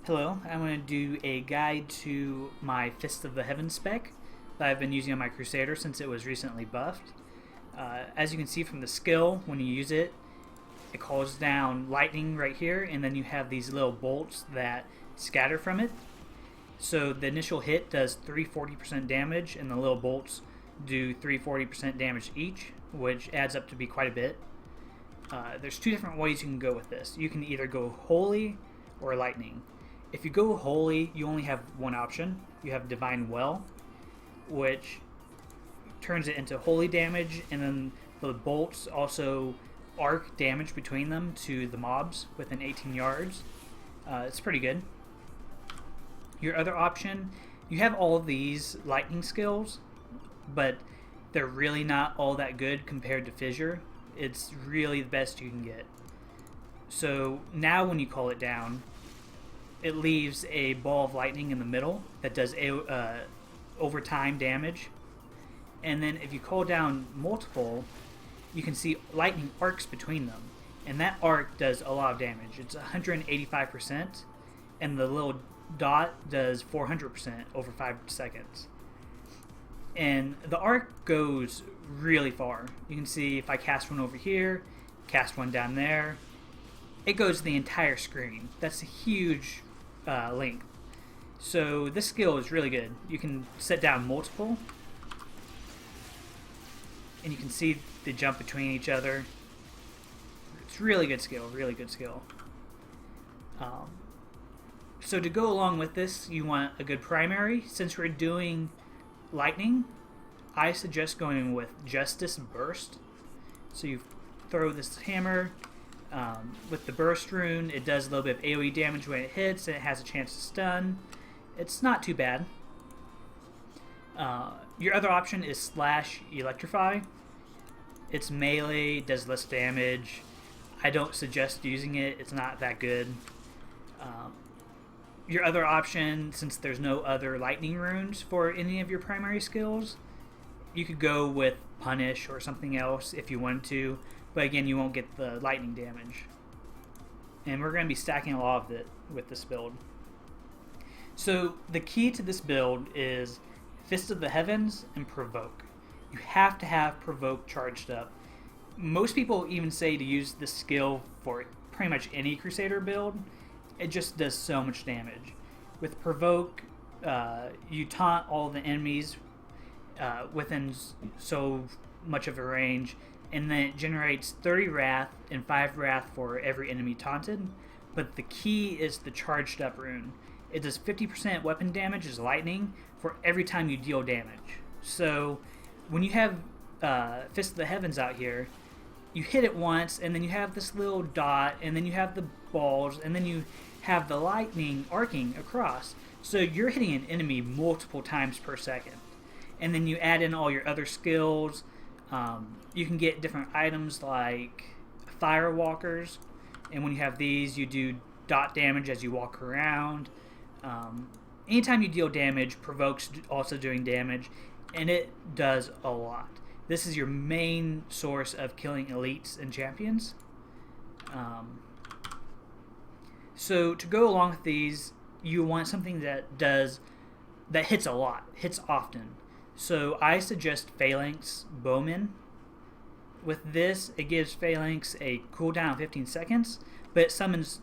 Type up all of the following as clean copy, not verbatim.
Hello, I'm going to do a guide to my Fist of the Heavens spec that I've been using on my Crusader since it was recently buffed. As you can see from the skill, when you use it, it calls down lightning right here, and then you have these little bolts that scatter from it. So the initial hit does 340% damage, and the little bolts do 340% damage each, which adds up to be quite a bit. There's two different ways you can go with this. You can either go holy or lightning. If you go holy, you only have one option. You have divine well, which turns it into holy damage, and then the bolts also arc damage between them to the mobs within 18 yards. It's pretty good. Your other option, you have all of these lightning skills, but they're really not all that good compared to fissure. It's really the best you can get. So now when you call it down, it leaves a ball of lightning in the middle that does overtime damage. And then if you call down multiple, you can see lightning arcs between them. And that arc does a lot of damage. It's 185%, and the little dot does 400% over 5 seconds. And the arc goes really far. You can see if I cast one over here, cast one down there, it goes the entire screen. That's a huge length. So this skill is really good. You can set down multiple, and you can see they jump between each other. It's really good skill, really good skill. So to go along with this, you want a good primary. Since we're doing lightning, I suggest going with Justice Burst. So you throw this hammer with the burst rune. It does a little bit of AoE damage when it hits, and it has a chance to stun. It's not too bad. Your other option is Slash Electrify. It's melee, does less damage. I don't suggest using it. It's not that good. Your other option, since there's no other lightning runes for any of your primary skills, you could go with Punish or something else if you wanted to, but again, you won't get the lightning damage. And we're going to be stacking a lot of it with this build. So the key to this build is Fist of the Heavens and Provoke. You have to have Provoke charged up. Most people even say to use this skill for pretty much any Crusader build. It just does so much damage. With Provoke, you taunt all the enemies within so much of a range, and then it generates 30 Wrath and 5 Wrath for every enemy taunted. But the key is the charged up rune. It does 50% weapon damage as lightning for every time you deal damage. So when you have Fist of the Heavens out here, you hit it once, and then you have this little dot, and then you have the balls, and then you have the lightning arcing across. So you're hitting an enemy multiple times per second. And then you add in all your other skills. You can get different items like Firewalkers, and when you have these, you do dot damage as you walk around. Anytime you deal damage, Provoke's also doing damage, and it does a lot. This is your main source of killing elites and champions. So to go along with these, you want something that hits a lot, hits often. So I suggest Phalanx Bowman. With this, it gives Phalanx a cooldown of 15 seconds, but it summons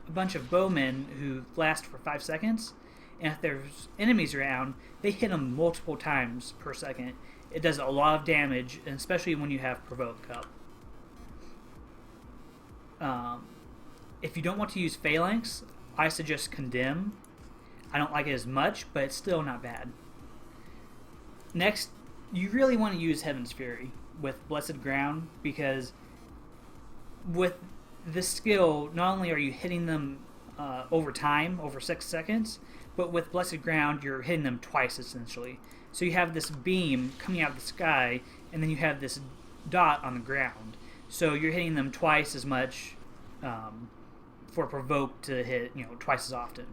a bunch of bowmen who last for 5 seconds, and if there's enemies around, they hit them multiple times per second. It does a lot of damage, and especially when you have Provoke up. If you don't want to use Phalanx, I suggest Condemn. I don't like it as much, but it's still not bad. Next, you really want to use Heaven's Fury with Blessed Ground, because with this skill, not only are you hitting them over time, over 6 seconds, but with Blessed Ground, you're hitting them twice, essentially. So you have this beam coming out of the sky, and then you have this dot on the ground. So you're hitting them twice as much for Provoke to hit, twice as often.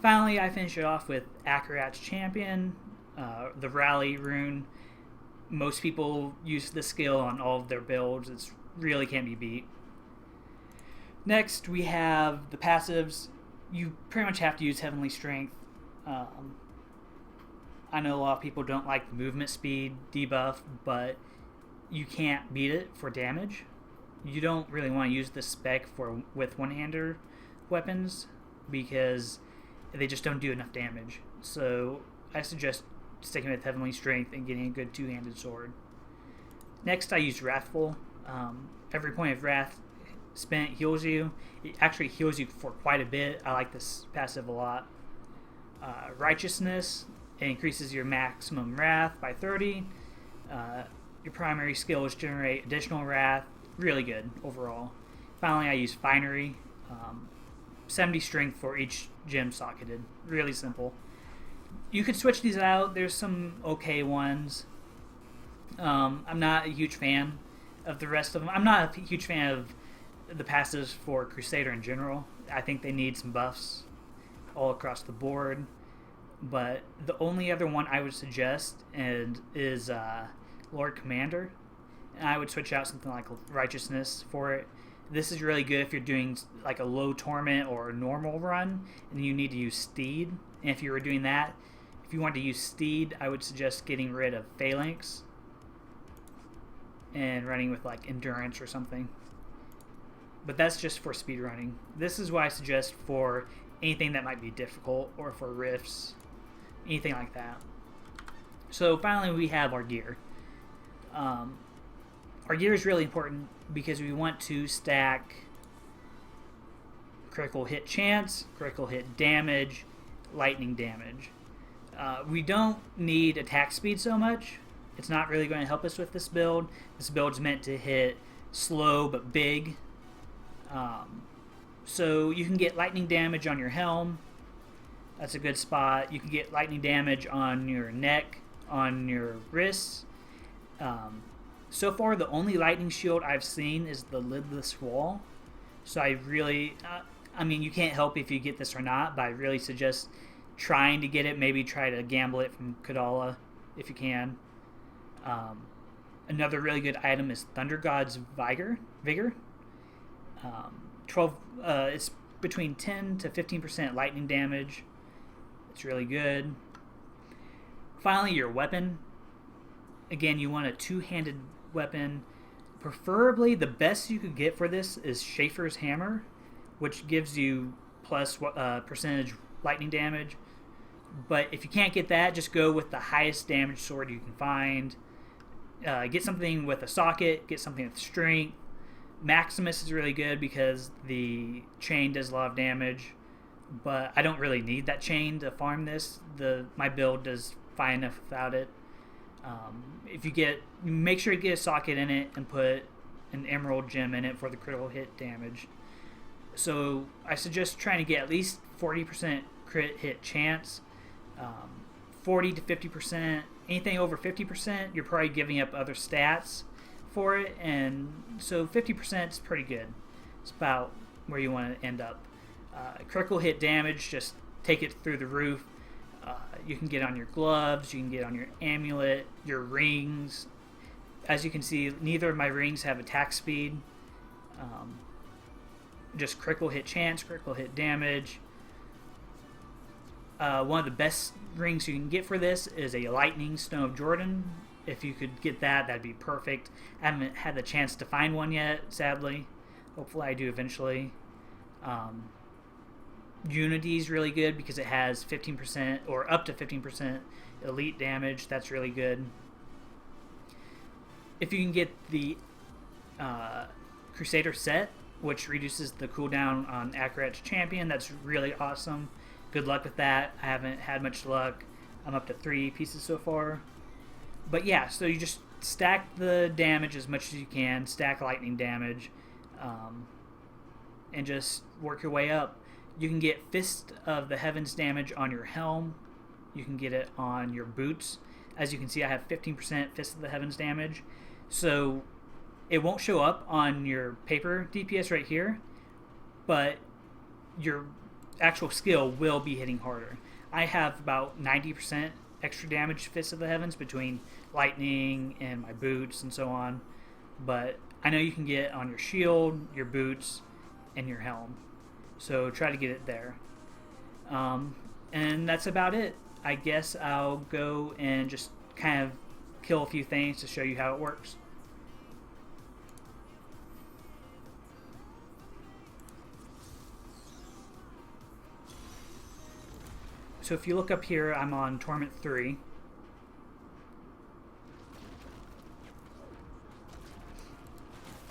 Finally, I finish it off with Akarat's Champion, the Rally rune. Most people use this skill on all of their builds. It really can't be beat. Next, we have the passives. You pretty much have to use Heavenly Strength. I know a lot of people don't like the movement speed debuff, but you can't beat it for damage. You don't really want to use this spec with one-hander weapons because they just don't do enough damage. So I suggest sticking with Heavenly Strength and getting a good two-handed sword. Next, I use Wrathful. Every point of Wrath spent heals you. It actually heals you for quite a bit. I like this passive a lot. Righteousness, it increases your maximum Wrath by 30. Your primary skill is generate additional Wrath. Really good overall. Finally, I use Finery. 70 strength for each gem socketed. Really simple. You could switch these out. There's some okay ones. I'm not a huge fan of the rest of them. I'm not a huge fan of the passives for Crusader in general. I think they need some buffs all across the board. But the only other one I would suggest is Lord Commander. And I would switch out something like Righteousness for it. This is really good if you're doing like a low torment or a normal run and you need to use Steed. And if you were doing that, if you wanted to use Steed, I would suggest getting rid of Phalanx and running with like Endurance or something. But that's just for speed running. This is what I suggest for anything that might be difficult or for rifts, anything like that. So finally we have our gear. Our gear is really important because we want to stack critical hit chance, critical hit damage, lightning damage. We don't need attack speed so much. It's not really going to help us with this build. This build is meant to hit slow but big. So you can get lightning damage on your helm. That's a good spot. You can get lightning damage on your neck, on your wrists. So far, the only lightning shield I've seen is the lidless wall. So I really, I mean, you can't help if you get this or not, but I really suggest trying to get it. Maybe try to gamble it from Kadala if you can. Another really good item is Thunder God's Vigor. 12. It's between 10 to 15% lightning damage. It's really good. Finally, your weapon. Again, you want a two-handed weapon. Preferably, the best you could get for this is Schaefer's Hammer, which gives you plus percentage lightning damage. But if you can't get that, just go with the highest damage sword you can find. Get something with a socket. Get something with strength. Maximus is really good because the chain does a lot of damage, but I don't really need that chain to farm this. My build does fine enough without it. If you make sure you get a socket in it and put an emerald gem in it for the critical hit damage. So I suggest trying to get at least 40% crit hit chance. 40 to 50%. Anything over 50%, you're probably giving up other stats for it, and so 50% is pretty good. It's about where you want to end up. Critical hit damage, just take it through the roof. You can get on your gloves, you can get on your amulet, your rings. As you can see, neither of my rings have attack speed. Just critical hit chance, critical hit damage. One of the best rings you can get for this is a Lightning Stone of Jordan. If you could get that, that'd be perfect. I haven't had the chance to find one yet, sadly. Hopefully I do eventually. Unity is really good because it has 15% or up to 15% elite damage. That's really good. If you can get the Crusader set, which reduces the cooldown on Akarat's champion, that's really awesome. Good luck with that. I haven't had much luck. I'm up to 3 pieces so far. But yeah, so you just stack the damage as much as you can, stack lightning damage, and just work your way up. You can get Fist of the Heavens damage on your helm. You can get it on your boots. As you can see, I have 15% Fist of the Heavens damage. So it won't show up on your paper DPS right here, but your actual skill will be hitting harder. I have about 90% extra damage Fist of the Heavens between lightning and my boots and so on. But I know you can get on your shield, your boots, and your helm. So try to get it there. And that's about it. I guess I'll go and just kind of kill a few things to show you how it works. So if you look up here, I'm on Torment 3.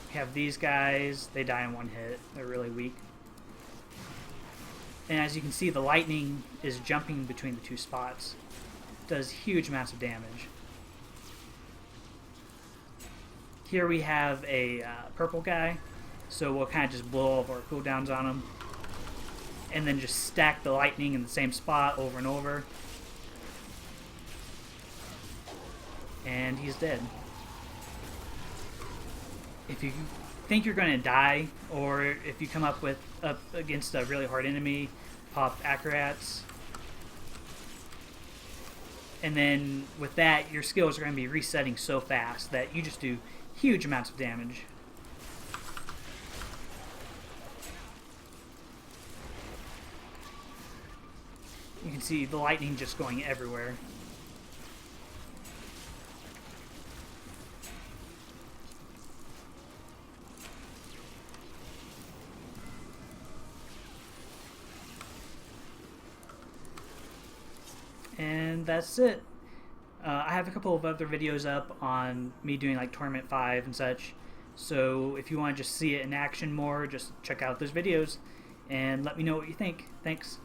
We have these guys. They die in one hit. They're really weak. And as you can see, the lightning is jumping between the two spots. It does huge amounts of damage. Here we have a purple guy, so we'll kind of just blow all of our cooldowns on him. And then just stack the lightning in the same spot over and over. And he's dead. If you think you're going to die, or if you come up against a really hard enemy, pop Acrobats. And then with that, your skills are going to be resetting so fast that you just do huge amounts of damage. You can see the lightning just going everywhere. And that's it. I have a couple of other videos up on me doing like Torment 5 and such. So if you want to just see it in action more, just check out those videos and let me know what you think. Thanks.